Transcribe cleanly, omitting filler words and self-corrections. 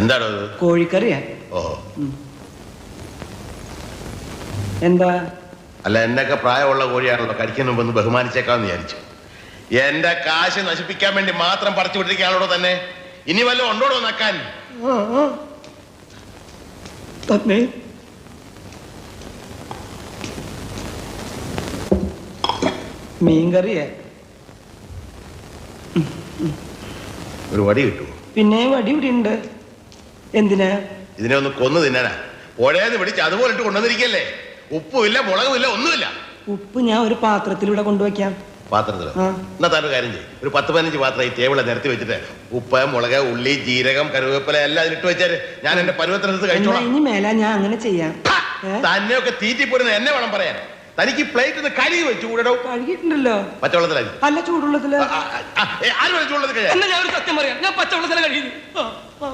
എന്താണോ അത്? കോഴിക്കറിയാ. ഓ എന്താ? അല്ല, എന്നൊക്കെ പ്രായമുള്ള കോഴിയാണല്ലോ, കഴിക്കുന്ന മുമ്പ് ഒന്ന് ബഹുമാനിച്ചേക്കാന്ന് വിചാരിച്ചു. എന്റെ കാശ് നശിപ്പിക്കാൻ വേണ്ടി മാത്രം പറിച്ചു വിട്ടിരിക്കാണോ തന്നെ? ഇനി വല്ലതും ഉണ്ടോടോ നക്കാൻ? തന്നെ മീൻകറിയാ. ഒരു വടി കിട്ടുമോ? പിന്നെ വടി ഇവിടെ ഉണ്ട്. എന്തിനാ? ഇതിനെ ഒന്ന് കൊന്നു തിന്നാനാ. പുഴയെന്ന് പിടിച്ച് അതുപോലെ ഇട്ട് കൊണ്ടുവന്നിരിക്കല്ലേ. ഉപ്പുമില്ല, മുളകുമില്ല, ഒന്നുമില്ല. ഉപ്പ് ഞാൻ ഒരു പാത്രത്തിലൂടെ കൊണ്ടുവയ്ക്കാം. പാത്രത്തിലോ? എന്നാ താൻ ഒരു കാര്യം ചെയ്യും, ഒരു 10-15 പാത്രം ഈ ടേബിളെ നിരത്തി വെച്ചിട്ട് ഉപ്പ്, മുളക്, ഉള്ളി, ജീരകം, കരുവേപ്പില എല്ലാം ഇട്ട് വെച്ചാല് ഞാൻ എന്റെ പരുവത്തിനടുത്ത് കഴിച്ചോളാം. ഇനി മേല ഞാൻ അങ്ങനെ ചെയ്യാം. തന്നെയൊക്കെ തീറ്റിപ്പോരുന്ന എന്നെ വേണം പറയാൻ. തനിക്ക് പ്ലേറ്റ് ഒന്ന് കഴുകി വെച്ചു കൂടോ. കഴുകിയിട്ടുണ്ടല്ലോ. പച്ചവെള്ളത്തിലായി? അല്ല, ചൂടുള്ളത്തില്. ആരും ചൂടുള്ളത് കഴിയാം. ഞാൻ ഒരു സത്യം പറയാം, ഞാൻ പച്ചവെള്ളത്തില കഴിയുന്നു.